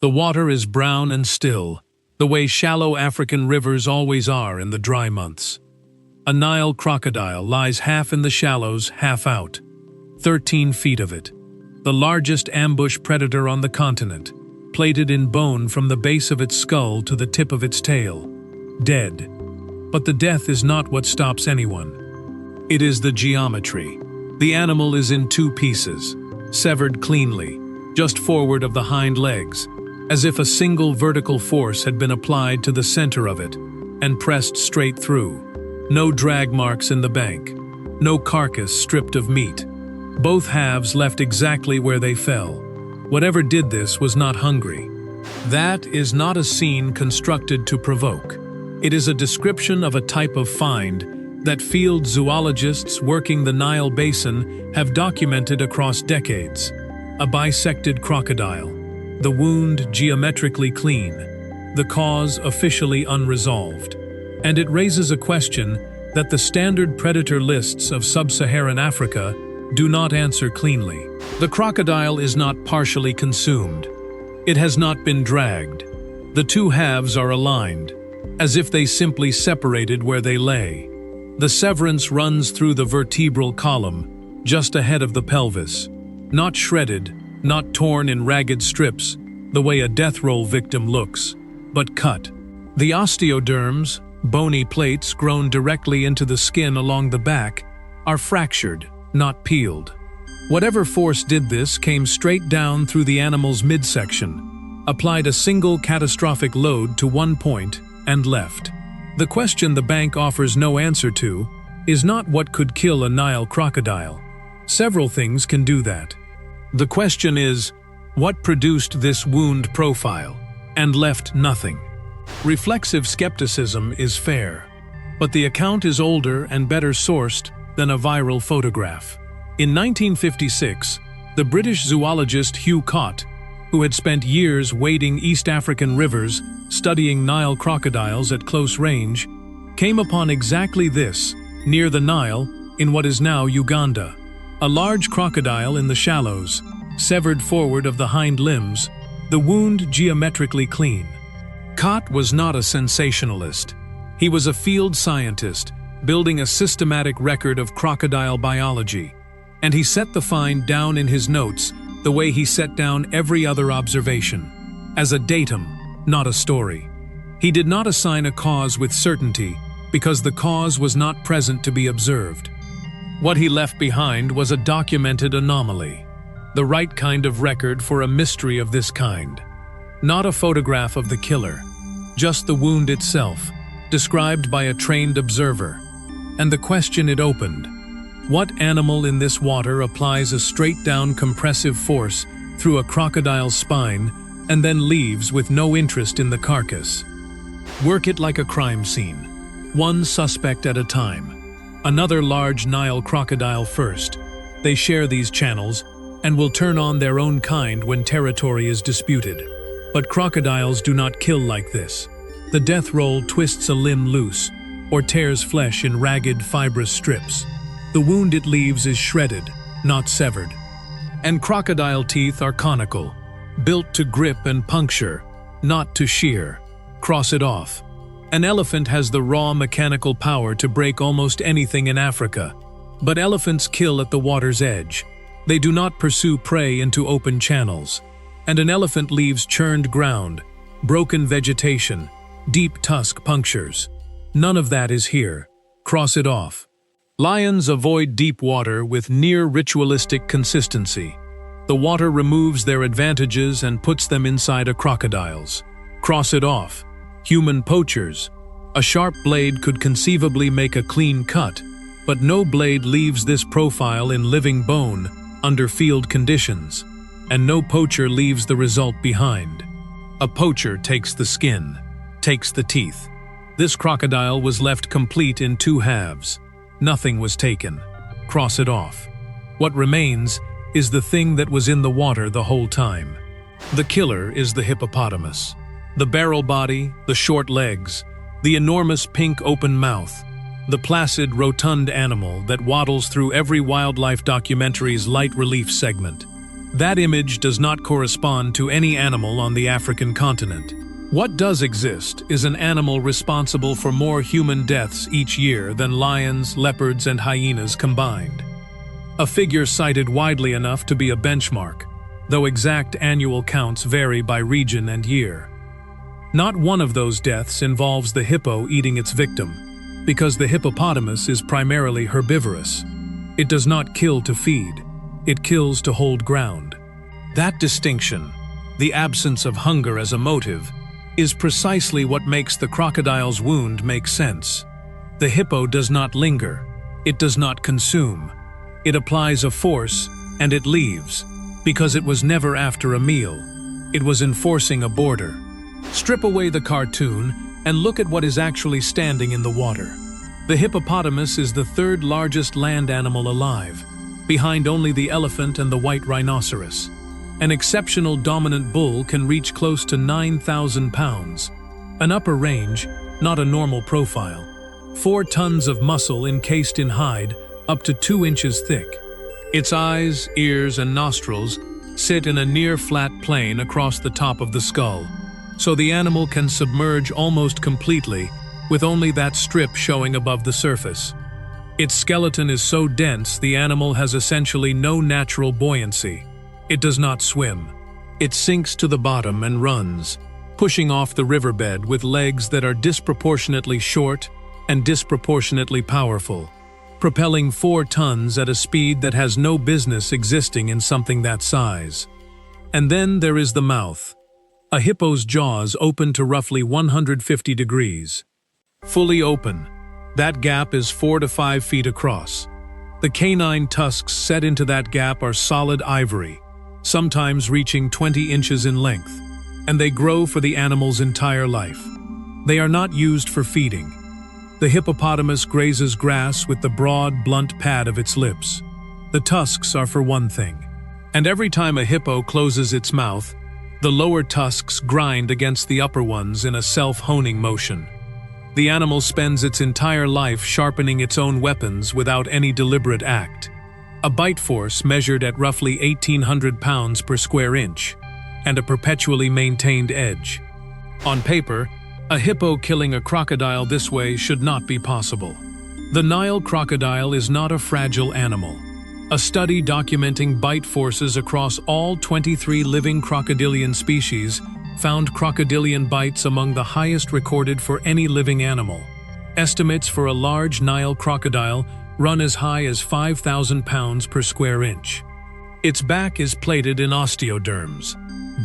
The water is brown and still, the way shallow African rivers always are in the dry months. A Nile crocodile lies half in the shallows, half out. 13 feet of it. The largest ambush predator on the continent, plated in bone from the base of its skull to the tip of its tail. Dead. But the death is not what stops anyone. It is the geometry. The animal is in two pieces, severed cleanly, just forward of the hind legs, as if a single vertical force had been applied to the center of it and pressed straight through. No drag marks in the bank, no carcass stripped of meat. Both halves left exactly where they fell. Whatever did this was not hungry. That is not a scene constructed to provoke. It is a description of a type of find that field zoologists working the Nile basin have documented across decades. A bisected crocodile, the wound geometrically clean, the cause officially unresolved. And it raises a question that the standard predator lists of sub-Saharan Africa do not answer cleanly. The crocodile is not partially consumed. It has not been dragged. The two halves are aligned, as if they simply separated where they lay. The severance runs through the vertebral column, just ahead of the pelvis. Not shredded, not torn in ragged strips, the way a death roll victim looks, but cut. The osteoderms, bony plates grown directly into the skin along the back, are fractured, not peeled. Whatever force did this came straight down through the animal's midsection, applied a single catastrophic load to one point, and left. The question the bank offers no answer to is not what could kill a Nile crocodile. Several things can do that. The question is, what produced this wound profile, and left nothing? Reflexive skepticism is fair, but the account is older and better sourced than a viral photograph. In 1956, the British zoologist Hugh Cott, who had spent years wading East African rivers studying Nile crocodiles at close range, came upon exactly this, near the Nile, in what is now Uganda. A large crocodile in the shallows, severed forward of the hind limbs, the wound geometrically clean. Cott was not a sensationalist. He was a field scientist, building a systematic record of crocodile biology, and he set the find down in his notes the way he set down every other observation, as a datum, not a story. He did not assign a cause with certainty because the cause was not present to be observed. What he left behind was a documented anomaly, the right kind of record for a mystery of this kind. Not a photograph of the killer, just the wound itself, described by a trained observer. And the question it opened: what animal in this water applies a straight-down compressive force through a crocodile's spine and then leaves with no interest in the carcass? Work it like a crime scene, one suspect at a time. Another large Nile crocodile first. They share these channels and will turn on their own kind when territory is disputed. But crocodiles do not kill like this. The death roll twists a limb loose or tears flesh in ragged, fibrous strips. The wound it leaves is shredded, not severed. And crocodile teeth are conical, built to grip and puncture, not to shear. Cross it off. An elephant has the raw mechanical power to break almost anything in Africa. But elephants kill at the water's edge. They do not pursue prey into open channels. And an elephant leaves churned ground, broken vegetation, deep tusk punctures. None of that is here. Cross it off. Lions avoid deep water with near ritualistic consistency. The water removes their advantages and puts them inside a crocodile's. Cross it off. Human poachers. A sharp blade could conceivably make a clean cut, but no blade leaves this profile in living bone under field conditions, and no poacher leaves the result behind. A poacher takes the skin, takes the teeth. This crocodile was left complete in two halves. Nothing was taken. Cross it off. What remains is the thing that was in the water the whole time. The killer is the hippopotamus. The barrel body, the short legs, the enormous pink open mouth, the placid, rotund animal that waddles through every wildlife documentary's light relief segment. That image does not correspond to any animal on the African continent. What does exist is an animal responsible for more human deaths each year than lions, leopards, and hyenas combined. A figure cited widely enough to be a benchmark, though exact annual counts vary by region and year. Not one of those deaths involves the hippo eating its victim, because the hippopotamus is primarily herbivorous. It does not kill to feed, it kills to hold ground. That distinction, the absence of hunger as a motive, is precisely what makes the crocodile's wound make sense. The hippo does not linger, it does not consume. It applies a force, and it leaves, because it was never after a meal. It was enforcing a border. Strip away the cartoon and look at what is actually standing in the water. The hippopotamus is the third largest land animal alive, behind only the elephant and the white rhinoceros. An exceptional dominant bull can reach close to 9,000 pounds. An upper range, not a normal profile. 4 tons of muscle encased in hide, up to 2 inches thick. Its eyes, ears, and nostrils sit in a near-flat plane across the top of the skull, so the animal can submerge almost completely with only that strip showing above the surface. Its skeleton is so dense the animal has essentially no natural buoyancy. It does not swim. It sinks to the bottom and runs, pushing off the riverbed with legs that are disproportionately short and disproportionately powerful, propelling 4 tons at a speed that has no business existing in something that size. And then there is the mouth. A hippo's jaws open to roughly 150 degrees. Fully open, that gap is 4 to 5 feet across. The canine tusks set into that gap are solid ivory, sometimes reaching 20 inches in length, and they grow for the animal's entire life. They are not used for feeding. The hippopotamus grazes grass with the broad, blunt pad of its lips. The tusks are for one thing. And every time a hippo closes its mouth, the lower tusks grind against the upper ones in a self-honing motion. The animal spends its entire life sharpening its own weapons without any deliberate act. A bite force measured at roughly 1,800 pounds per square inch, and a perpetually maintained edge. On paper, a hippo killing a crocodile this way should not be possible. The Nile crocodile is not a fragile animal. A study documenting bite forces across all 23 living crocodilian species found crocodilian bites among the highest recorded for any living animal. Estimates for a large Nile crocodile run as high as 5,000 pounds per square inch. Its back is plated in osteoderms,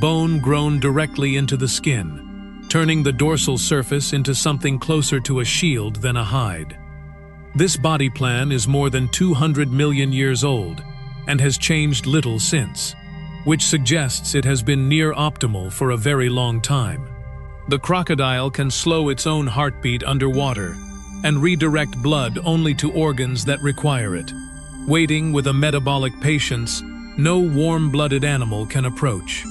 bone grown directly into the skin, turning the dorsal surface into something closer to a shield than a hide. This body plan is more than 200 million years old and has changed little since, which suggests it has been near optimal for a very long time. The crocodile can slow its own heartbeat underwater and redirect blood only to organs that require it, waiting with a metabolic patience no warm-blooded animal can approach.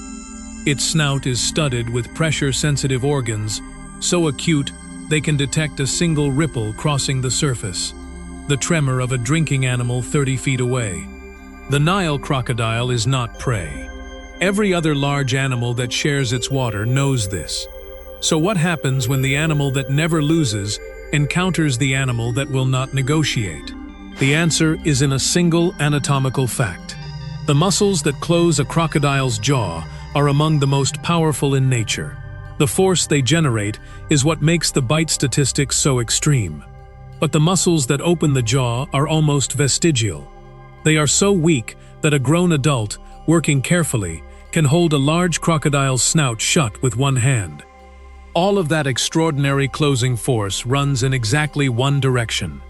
Its snout is studded with pressure-sensitive organs, so acute they can detect a single ripple crossing the surface, the tremor of a drinking animal 30 feet away. The Nile crocodile is not prey. Every other large animal that shares its water knows this. So what happens when the animal that never loses encounters the animal that will not negotiate? The answer is in a single anatomical fact. The muscles that close a crocodile's jaw are among the most powerful in nature. The force they generate is what makes the bite statistics so extreme. But the muscles that open the jaw are almost vestigial. They are so weak that a grown adult, working carefully, can hold a large crocodile's snout shut with one hand. All of that extraordinary closing force runs in exactly one direction.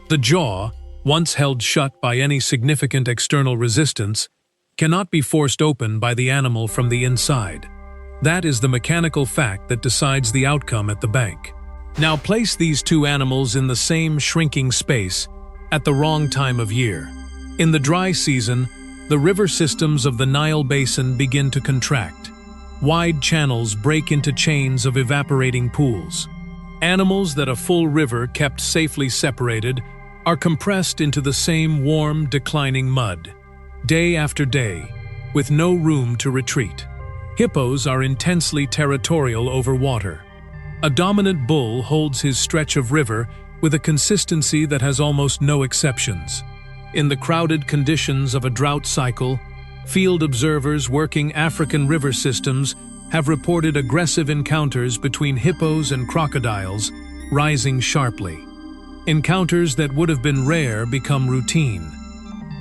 The jaw, once held shut by any significant external resistance, cannot be forced open by the animal from the inside. That is the mechanical fact that decides the outcome at the bank. Now place these two animals in the same shrinking space at the wrong time of year. In the dry season, the river systems of the Nile basin begin to contract. Wide channels break into chains of evaporating pools. Animals that a full river kept safely separated are compressed into the same warm, declining mud. Day after day, with no room to retreat. Hippos are intensely territorial over water. A dominant bull holds his stretch of river with a consistency that has almost no exceptions. In the crowded conditions of a drought cycle, field observers working African river systems have reported aggressive encounters between hippos and crocodiles, rising sharply. Encounters that would have been rare become routine.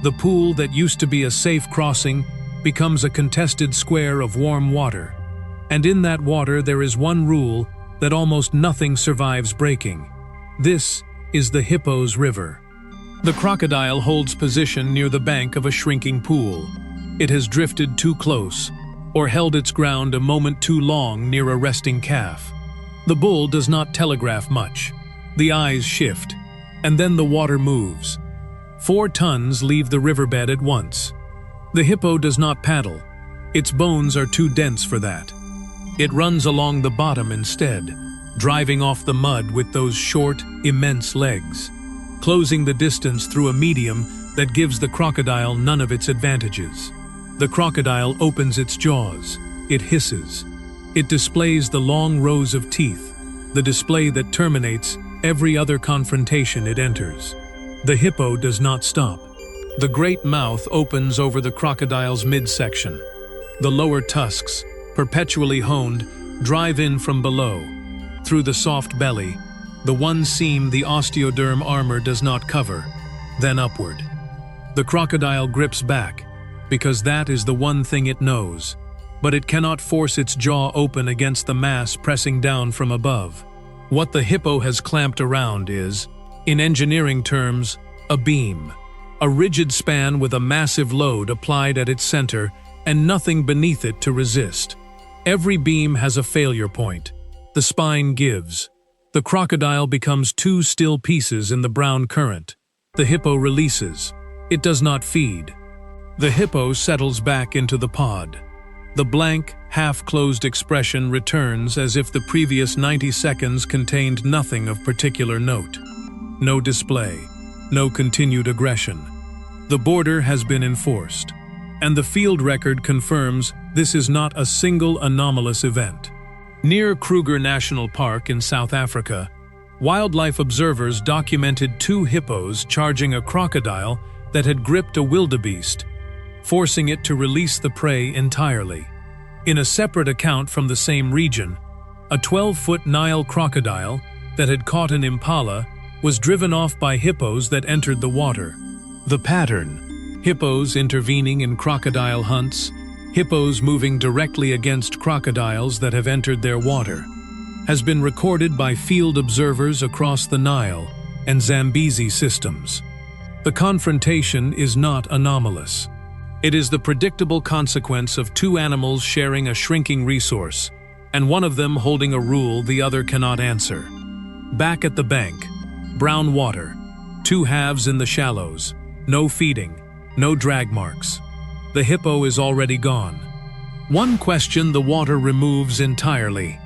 The pool that used to be a safe crossing becomes a contested square of warm water. And in that water there is one rule that almost nothing survives breaking. This is the hippo's river. The crocodile holds position near the bank of a shrinking pool. It has drifted too close, or held its ground a moment too long near a resting calf. The bull does not telegraph much. The eyes shift, and then the water moves. 4 tons leave the riverbed at once. The hippo does not paddle. Its bones are too dense for that. It runs along the bottom instead, driving off the mud with those short, immense legs, closing the distance through a medium that gives the crocodile none of its advantages. The crocodile opens its jaws. It hisses. It displays the long rows of teeth, the display that terminates every other confrontation it enters. The hippo does not stop. The great mouth opens over the crocodile's midsection. The lower tusks, perpetually honed, drive in from below. Through the soft belly, the one seam the osteoderm armor does not cover, then upward. The crocodile grips back, because that is the one thing it knows, but it cannot force its jaw open against the mass pressing down from above. What the hippo has clamped around is, in engineering terms, a beam. A rigid span with a massive load applied at its center and nothing beneath it to resist. Every beam has a failure point. The spine gives. The crocodile becomes 2 still pieces in the brown current. The hippo releases. It does not feed. The hippo settles back into the pod. The blank, half-closed expression returns as if the previous 90 seconds contained nothing of particular note. No display. No continued aggression. The border has been enforced. And the field record confirms this is not a single anomalous event. Near Kruger National Park in South Africa, wildlife observers documented 2 hippos charging a crocodile that had gripped a wildebeest, forcing it to release the prey entirely. In a separate account from the same region, a 12-foot Nile crocodile that had caught an impala was driven off by hippos that entered the water. The pattern: hippos intervening in crocodile hunts, hippos moving directly against crocodiles that have entered their water, has been recorded by field observers across the Nile and Zambezi systems. The confrontation is not anomalous. It is the predictable consequence of 2 animals sharing a shrinking resource, and one of them holding a rule the other cannot answer. Back at the bank, brown water, 2 halves in the shallows, no feeding, no drag marks. The hippo is already gone. One question the water removes entirely.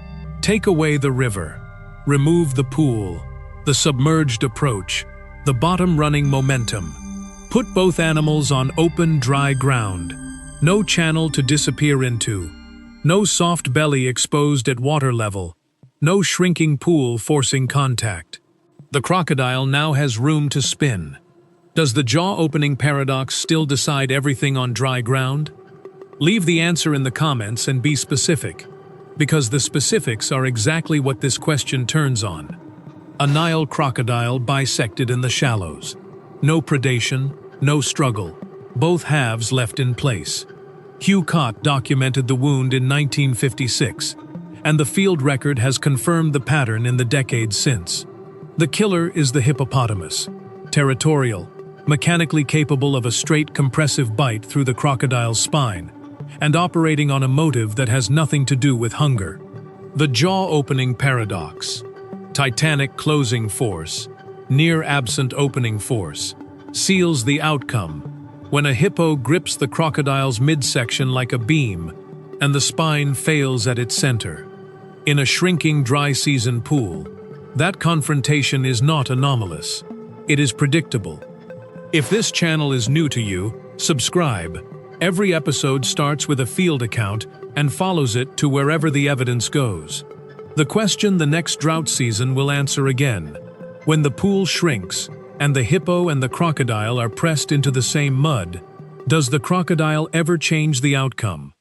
Take away the river. Remove the pool, the submerged approach, the bottom-running momentum. Put both animals on open, dry ground. No channel to disappear into. No soft belly exposed at water level. No shrinking pool forcing contact. The crocodile now has room to spin. Does the jaw-opening paradox still decide everything on dry ground? Leave the answer in the comments and be specific, because the specifics are exactly what this question turns on. A Nile crocodile bisected in the shallows. No predation, no struggle. Both halves left in place. Hugh Cott documented the wound in 1956, and the field record has confirmed the pattern in the decades since. The killer is the hippopotamus, territorial, mechanically capable of a straight compressive bite through the crocodile's spine, and operating on a motive that has nothing to do with hunger. The jaw-opening paradox. Titanic closing force, near-absent opening force, seals the outcome when a hippo grips the crocodile's midsection like a beam and the spine fails at its center. In a shrinking dry-season pool, that confrontation is not anomalous. It is predictable. If this channel is new to you, subscribe Every episode starts with a field account and follows it to wherever the evidence goes. The question the next drought season will answer again. When the pool shrinks, and the hippo and the crocodile are pressed into the same mud, does the crocodile ever change the outcome?